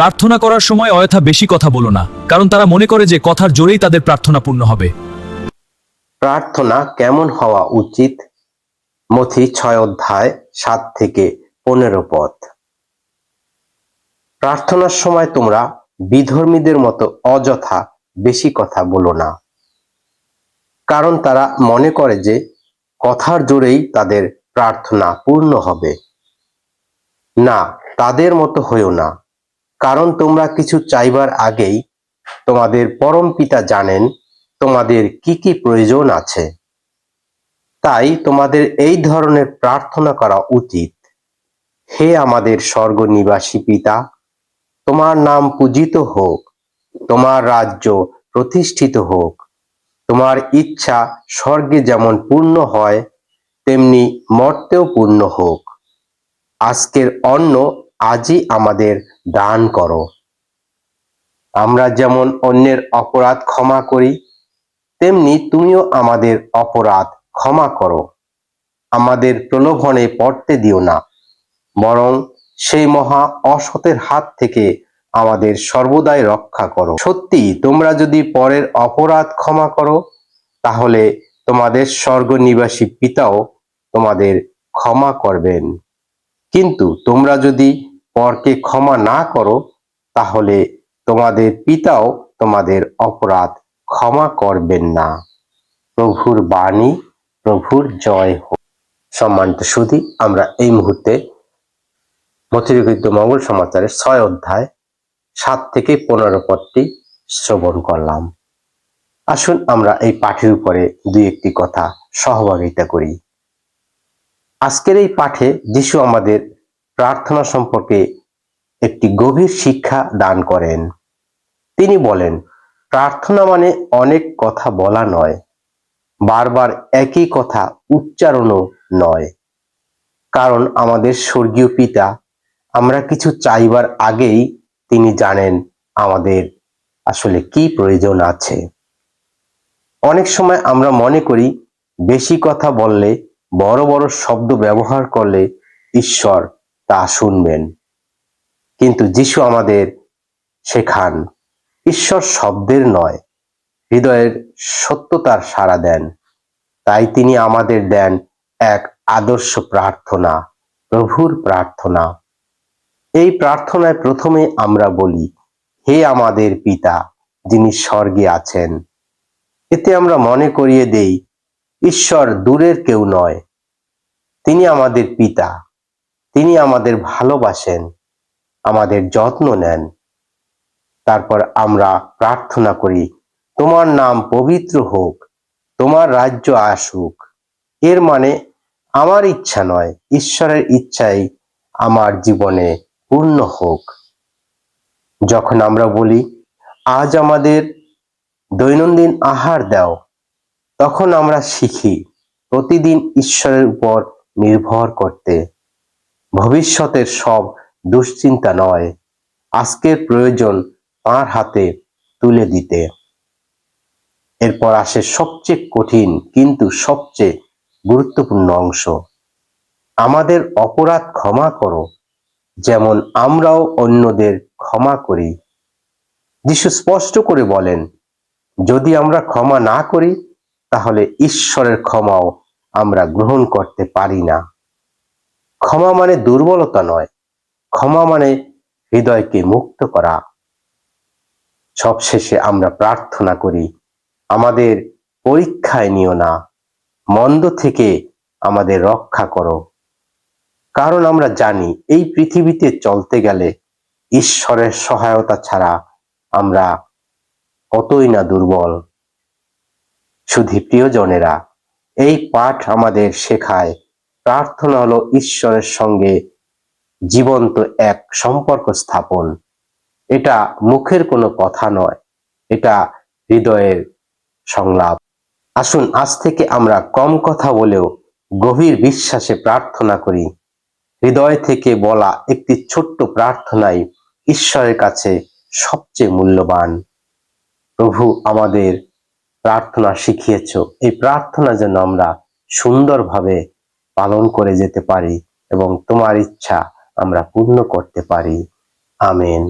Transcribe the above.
প্রার্থনা করার সময় অযথা বেশি কথা বলো না, কারণ তারা মনে করে যে কথার জোরেই তাদের প্রার্থনা পূর্ণ হবে। প্রার্থনা কেমন হওয়া উচিত? মথি 6 অধ্যায় 7 থেকে 15 পদ। প্রার্থনার সময় তোমরা বিধর্মীদের মতো অযথা বেশি কথা বলো না, কারণ তারা মনে করে যে কথার জোরেই তাদের প্রার্থনা পূর্ণ হবে। না, তাদের মতো হইও না, কারণ তোমরা কিছু চাইবার আগেই তোমাদের পরম পিতা জানেন তোমাদের কি কি প্রয়োজন আছে। তাই তোমাদের এই ধরনের প্রার্থনা করা উচিত: হে আমাদের স্বর্গনিবাসী পিতা, তোমার নাম পূজিত হোক, তোমার রাজ্য প্রতিষ্ঠিত হোক, তোমার ইচ্ছা স্বর্গে যেমন পূর্ণ হয় তেমনি মর্তেও পূর্ণ হোক। আজকের অন্ন আজই আমাদের দান করো। আমরা যেমন অন্যের অপরাধ ক্ষমা করি, তেমনি তুমিও আমাদের অপরাধ ক্ষমা করো। আমাদের প্রলোভনে পড়তে দিও না, বরং সেই মহা অসতের হাত থেকে আমাদের সর্বদাই রক্ষা করো। সত্যি তোমরা যদি পরের অপরাধ ক্ষমা করো, তাহলে তোমাদের স্বর্গনিবাসী পিতাও তোমাদের ক্ষমা করবেন। কিন্তু তোমরা যদি পরকে ক্ষমা না করো, তাহলে তোমাদের পিতাও তোমাদের অপরাধ ক্ষমা করবেন না। প্রভুর বাণী, প্রভুর জয় হোক। সম্মানিত সুধী, আমরা এই মুহূর্তে মথিলিখিত মঙ্গল সমাচারের 6 অধ্যায় 7 থেকে 15 পদটি শ্রবণ করলাম। আসুন আমরা এই পাঠের উপরে দুই একটি কথা সহভাগিতা করি। আজকের এই পাঠে যিশু আমাদের প্রার্থনা সম্পর্কে একটি গভীর শিক্ষা দান করেন। তিনি বলেন, প্রার্থনা মানে অনেক কথা বলা নয়, বারবার একই কথা উচ্চারণও নয়। কারণ আমাদের স্বর্গীয় পিতা, আমরা কিছু চাইবার আগেই তিনি জানেন আমাদের আসলে কি প্রয়োজন আছে। অনেক সময় আমরা মনে করি বেশি কথা বললে, বড় বড় শব্দ ব্যবহার করলে ঈশ্বর তা শুনবেন। কিন্তু যিশু আমাদের শেখান, ঈশ্বর শব্দের নয়, হৃদয়ের সত্যতার সাড়া দেন। তাই তিনি আমাদের দেন এক আদর্শ প্রার্থনা, প্রভুর প্রার্থনা। এই প্রার্থনায় প্রথমে আমরা বলি, হে আমাদের পিতা যিনি স্বর্গে আছেন। এতে আমরা মনে করিয়ে দেই ঈশ্বর দূরের কেউ নয়, তিনি আমাদের পিতা। তিনি আমাদের ভালোবাসেন, আমাদের যত্ন নেন। তারপর আমরা প্রার্থনা করি, তোমার নাম পবিত্র হোক, তোমার রাজ্য আসুক। এর মানে আমার ইচ্ছা নয়, ঈশ্বরের ইচ্ছাই আমার জীবনে পূর্ণ হোক। যখন আমরা বলি, আজ আমাদের দৈনন্দিন আহার দাও, তখন আমরা শিখি প্রতিদিন ঈশ্বরের উপর নির্ভর করতে। ভবিষ্যতের সব দুশ্চিন্তা নয়, আজকের প্রয়োজন তাঁর হাতে তুলে দিতে। এরপর আসে সবচেয়ে কঠিন কিন্তু সবচেয়ে গুরুত্বপূর্ণ অংশ, আমাদের অপরাধ ক্ষমা করো যেমন আমরাও অন্যদের ক্ষমা করি। যিশু স্পষ্ট করে বলেন, যদি আমরা ক্ষমা না করি, তাহলে ঈশ্বরের ক্ষমাও আমরা গ্রহণ করতে পারি না। ক্ষমা মানে দুর্বলতা নয়, ক্ষমা মানে হৃদয়কে মুক্ত করা। সবশেষে আমরা প্রার্থনা করি, আমাদের পরীক্ষায় নিও না, মন্দ থেকে আমাদের রক্ষা করো। কারণ আমরা জানি এই পৃথিবীতে চলতে গেলে ঈশ্বরের সহায়তা ছাড়া আমরা কতই না দুর্বল। শুধু প্রিয়জনেরা, এই পাঠ আমাদের শেখায় প্রার্থনা হলো ঈশ্বরের সঙ্গে জীবন্ত এক সম্পর্ক স্থাপন। এটা মুখের কোনো কথা নয়, এটা হৃদয়ের সংলাপ। আসুন আজ থেকে আমরা কম কথা বলেও গভীর বিশ্বাসে প্রার্থনা করি। হৃদয় থেকে বলা একটি ছোট্ট প্রার্থনাই ঈশ্বরের কাছে সবচেয়ে মূল্যবান। প্রভু আমাদের প্রার্থনা শিখিয়েছ, এই প্রার্থনা যেন আমরা সুন্দরভাবে পালন করে যেতে পারি এবং তোমার ইচ্ছা আমরা পূর্ণ করতে পারি। আমেন।